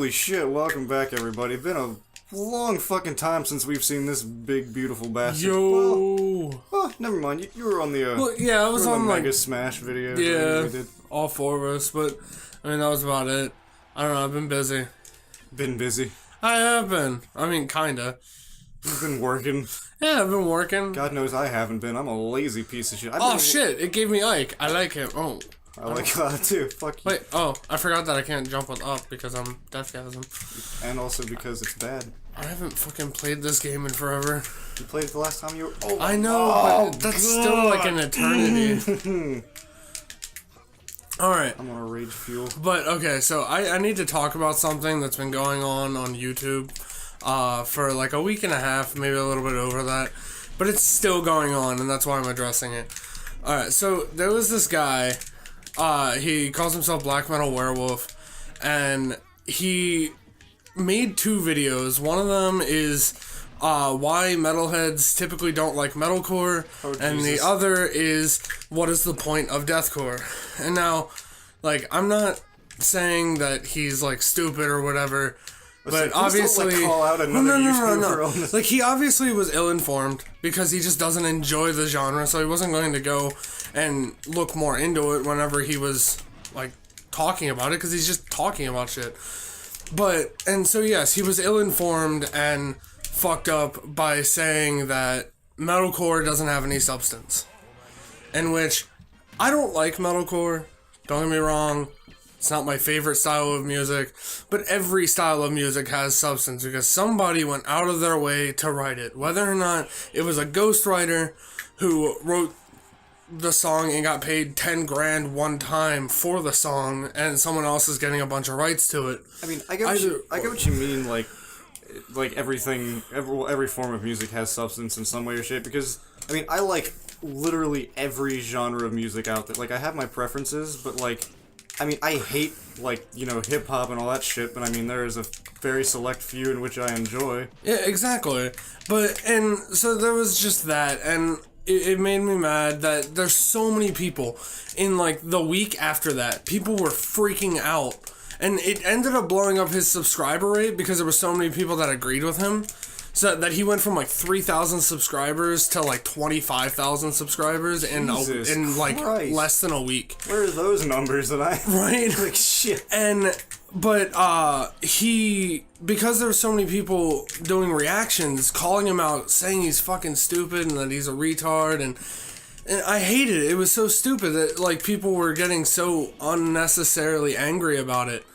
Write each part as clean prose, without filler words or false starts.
Holy shit, welcome back everybody. Been a long fucking time since we've seen this big, beautiful bastard. Yo! Well, never mind, you were on the, I was on, the like, Mega Smash video. yeah, we did. all four of us, but, I mean, that was about it. I don't know, I've been busy. Been busy. I have been. I mean, kinda. You've been working. Yeah, I've been working. God knows I haven't been. I'm a lazy piece of shit. Shit, it gave me Ike. I like him. Oh. I like that too. Fuck you. Wait, I forgot that I can't jump with up because I'm Deathgasm. And also because it's bad. I haven't fucking played this game in forever. You played it the last time you were... Oh, I know, but that's still like an eternity. Alright. I'm on a rage fuel. But, okay, so I need to talk about something that's been going on YouTube for like a week and a half, maybe a little bit over that. But it's still going on, and that's why I'm addressing it. Alright, so there was this guy... he calls himself Black Metal Werewolf, and he made two videos. One of them is why metalheads typically don't like metalcore, and the other is what is the point of deathcore. And now, like, I'm not saying that he's like stupid or whatever, but obviously, don't, like, call out another YouTuber. No. Like, he obviously was ill-informed because he just doesn't enjoy the genre, so he wasn't going to go and look more into it whenever he was, like, talking about it, because he's just talking about shit. But, and so yes, he was ill-informed and fucked up by saying that metalcore doesn't have any substance. In which, I don't like metalcore, don't get me wrong. It's not my favorite style of music, but every style of music has substance because somebody went out of their way to write it. Whether or not it was a ghostwriter who wrote the song and got paid 10 grand one time for the song, and someone else is getting a bunch of rights to it. I mean, I get what you mean, like everything, every form of music has substance in some way or shape, because, I mean, I like literally every genre of music out there. Like, I have my preferences, but, like, I mean, I hate, like, you know, hip-hop and all that shit, but I mean, there is a very select few in which I enjoy. Yeah, exactly. But, and so there was just that, and it made me mad that there's so many people in, like, the week after that. People were freaking out, and it ended up blowing up his subscriber rate because there were so many people that agreed with him. So that he went from like 3,000 subscribers to like 25,000 subscribers in like less than a week. Where are those numbers that I right? Like shit. But because there were so many people doing reactions, calling him out, saying he's fucking stupid and that he's a retard, and I hated it. It was so stupid that like people were getting so unnecessarily angry about it.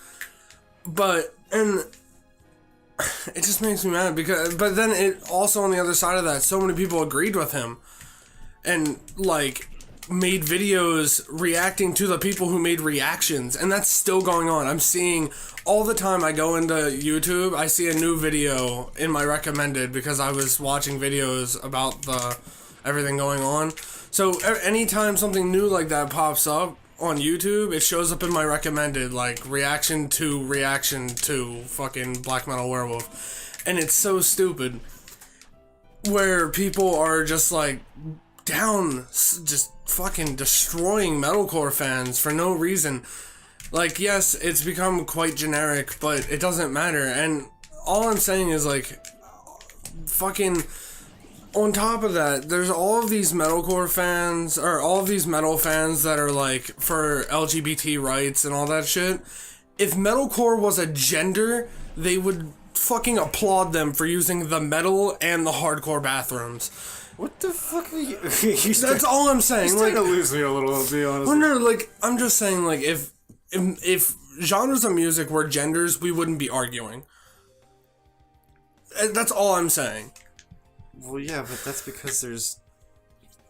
It just makes me mad but then it also on the other side of that, so many people agreed with him and like made videos reacting to the people who made reactions, and that's still going on. I'm seeing all the time. I go into YouTube, I see a new video in my recommended because I was watching videos about everything going on. So anytime something new like that pops up on YouTube, it shows up in my recommended, like, reaction to fucking Black Metal Werewolf. And it's so stupid. Where people are just, like, down, just fucking destroying metalcore fans for no reason. Like, yes, it's become quite generic, but it doesn't matter. And all I'm saying is, like, fucking... On top of that, there's all of these metalcore fans, or all of these metal fans that are like for LGBT rights and all that shit. If metalcore was a gender, they would fucking applaud them for using the metal and the hardcore bathrooms. What the fuck are you? That's all I'm saying. You're starting to lose me a little, to be honest. Well, no, like, I'm just saying, like, if genres of music were genders, we wouldn't be arguing. That's all I'm saying. Well, yeah, but that's because there's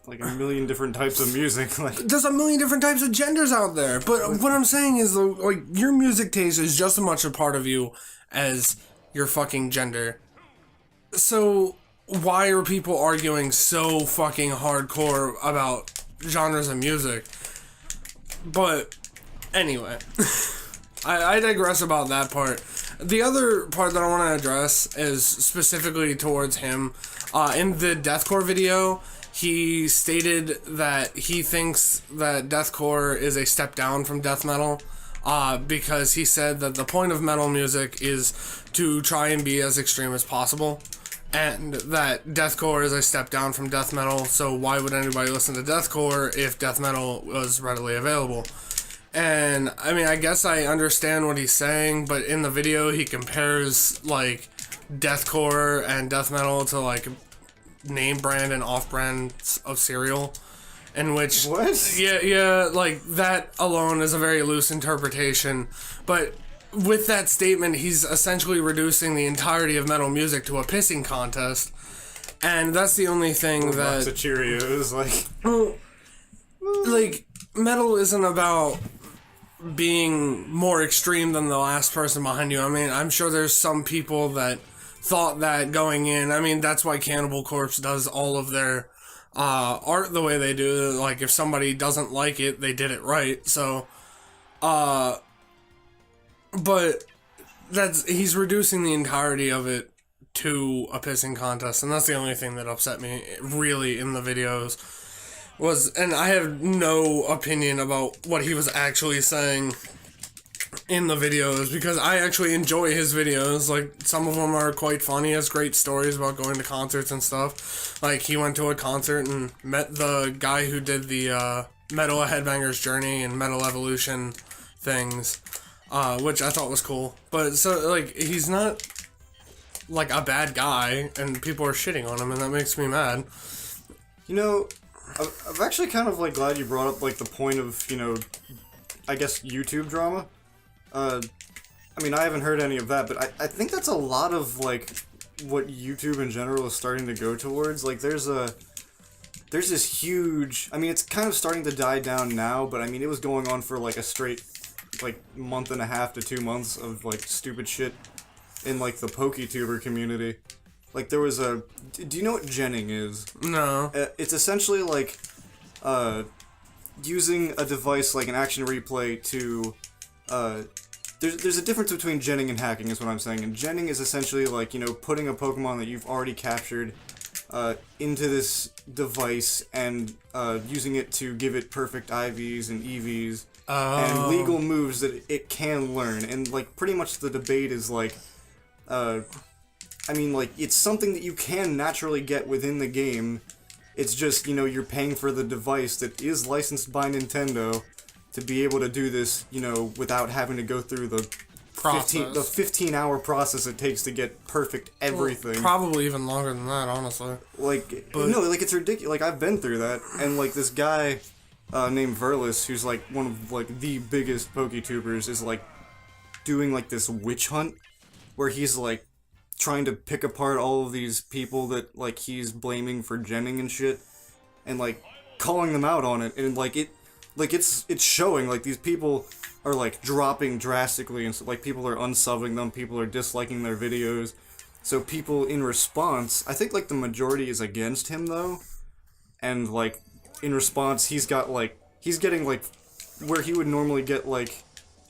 like a million different types of music. Like, there's a million different types of genders out there. But what I'm saying is, like, your music taste is just as much a part of you as your fucking gender. So why are people arguing so fucking hardcore about genres of music? But anyway, I digress about that part. The other part that I want to address is specifically towards him. In the Deathcore video, he stated that he thinks that Deathcore is a step down from death metal. because he said that the point of metal music is to try and be as extreme as possible, and that deathcore is a step down from death metal, so why would anybody listen to deathcore if death metal was readily available? And, I mean, I guess I understand what he's saying, but in the video he compares, like, deathcore and death metal to, like, name brand and off brands of cereal. In which, what? Yeah, like, that alone is a very loose interpretation, but with that statement, he's essentially reducing the entirety of metal music to a pissing contest, and that's the only thing that... Box of Cheerios, like... Well, like, metal isn't about being more extreme than the last person behind you. I mean, I'm sure there's some people that thought that going in. I mean, that's why Cannibal Corpse does all of their art the way they do. Like, if somebody doesn't like it, they did it right. So, but he's reducing the entirety of it to a pissing contest, and that's the only thing that upset me really in the videos. And I have no opinion about what he was actually saying in the videos, because I actually enjoy his videos. Like, some of them are quite funny. He has great stories about going to concerts and stuff. Like, he went to a concert and met the guy who did the Metal Headbanger's Journey and Metal Evolution things, which I thought was cool. But, so, like, he's not, like, a bad guy, and people are shitting on him, and that makes me mad. You know... I'm actually kind of, like, glad you brought up, like, the point of, you know, I guess YouTube drama. I mean, I haven't heard any of that, but I think that's a lot of, like, what YouTube in general is starting to go towards. Like, there's this huge... I mean, it's kind of starting to die down now, but, I mean, it was going on for, like, a straight, like, month and a half to 2 months of, like, stupid shit in, like, the PokeTuber community. Like, there was a... Do you know what genning is? No. It's essentially, like, using a device like an action replay to, There's a difference between genning and hacking, is what I'm saying. And genning is essentially, like, you know, putting a Pokemon that you've already captured, into this device and, using it to give it perfect IVs and EVs. And legal moves that it can learn. And, like, pretty much the debate is, like, I mean, like, it's something that you can naturally get within the game. It's just, you know, you're paying for the device that is licensed by Nintendo to be able to do this, you know, without having to go through the 15-hour process it takes to get perfect everything. Well, probably even longer than that, honestly. Like, no, like, it's ridiculous. Like, I've been through that, and, like, this guy named Verlis, who's, like, one of, like, the biggest PokeTubers, is, like, doing, like, this witch hunt where he's, like, trying to pick apart all of these people that, like, he's blaming for genning and shit, and, like, calling them out on it, and, like, it's showing, like, these people are, like, dropping drastically, and so, like, people are unsubbing them, people are disliking their videos, so people, in response, I think, like, the majority is against him, though, and, like, in response, he's getting, like, where he would normally get, like,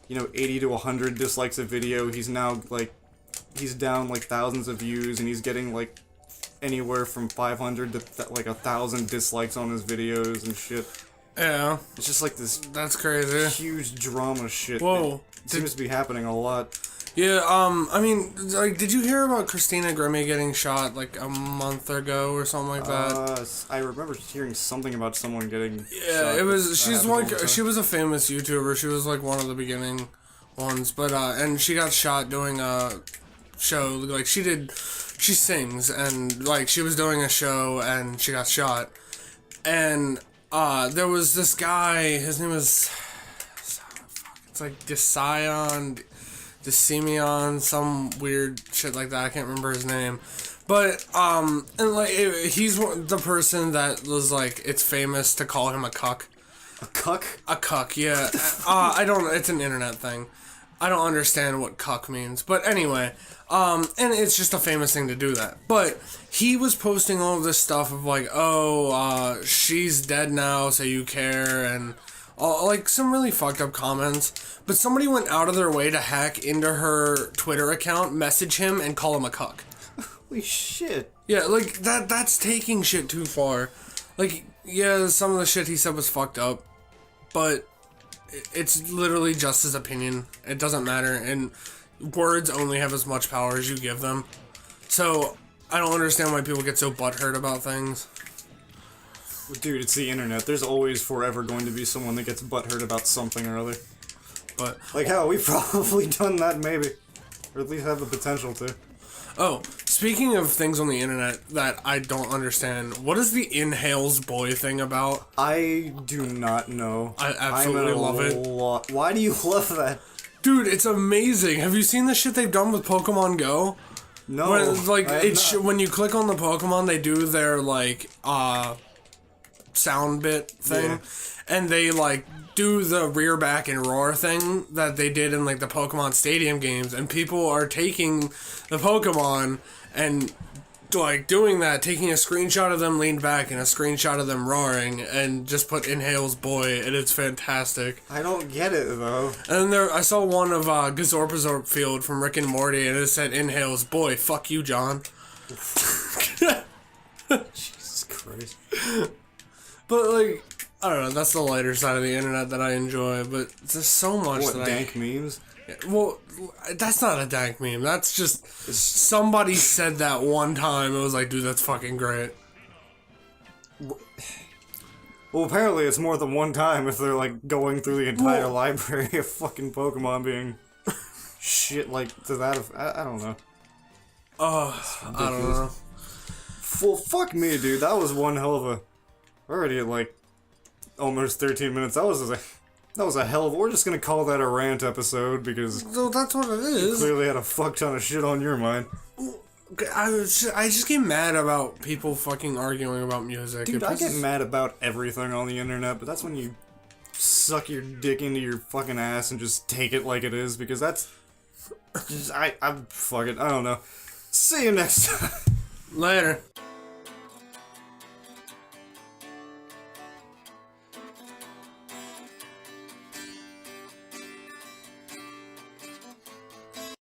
you know, 80 to 100 dislikes a video, he's now, like, he's down, like, thousands of views, and he's getting, like, anywhere from 500 to, like, 1,000 dislikes on his videos and shit. Yeah. It's just, like, this... That's crazy. Huge drama shit. Whoa. It seems to be happening a lot. Yeah, I mean, like, did you hear about Christina Grimmie getting shot, like, a month ago or something like that? I remember hearing something about someone getting shot. It was, she was a famous YouTuber. She was, like, one of the beginning ones, but, and she got shot doing a show, like, she sings, and, like, she was doing a show, and she got shot, and, there was this guy, his name is, it's like Desimeon, some weird shit like that, I can't remember his name, but, and, like, he's the person that was, like, it's famous to call him a cuck. A cuck? A cuck, yeah. I don't, it's an internet thing. I don't understand what cuck means, but anyway, and it's just a famous thing to do that. But he was posting all of this stuff of like, oh, she's dead now, so you care, and like some really fucked up comments. But somebody went out of their way to hack into her Twitter account, message him, and call him a cuck. Holy shit. Yeah, like that's taking shit too far. Like, yeah, some of the shit he said was fucked up, but it's literally just his opinion. It doesn't matter, and words only have as much power as you give them. So I don't understand why people get so butthurt about things. Dude, it's the internet. There's always forever going to be someone that gets butthurt about something or other. But like, hell, we've probably done that, maybe. Or at least have the potential to. Oh, speaking of things on the internet that I don't understand, what is the Inhales Boi thing about? I do not know. I absolutely love it. Why do you love that? Dude, it's amazing. Have you seen the shit they've done with Pokemon Go? No. When you click on the Pokemon, they do their, like, sound bit thing. Yeah. And they, like, do the rear back and roar thing that they did in, like, the Pokemon Stadium games. And people are taking the Pokemon and, like, doing that, taking a screenshot of them leaned back and a screenshot of them roaring, and just put Inhales Boi, and it's fantastic. I don't get it, though. And there, I saw one of Gazorpazorp Field from Rick and Morty, and it said Inhales Boi. Fuck you, John. Jesus Christ. But, like, I don't know, that's the lighter side of the internet that I enjoy, but there's so much that dank memes? Well, that's not a dank meme. That's just somebody said that one time. It was like, dude, that's fucking great. Well, apparently it's more than one time if they're, like, going through the entire library of fucking Pokemon being shit like to that of... I don't know. I don't know. Well, fuck me, dude. That was one hell of a... Already at, like, almost 13 minutes. That was a hell of... We're just gonna call that a rant episode, because... So that's what it is. You clearly had a fuck ton of shit on your mind. I just get mad about people fucking arguing about music. Dude, I get mad about everything on the internet, but that's when you suck your dick into your fucking ass and just take it like it is, because that's... Just, fuck it, I don't know. See you next time. Later.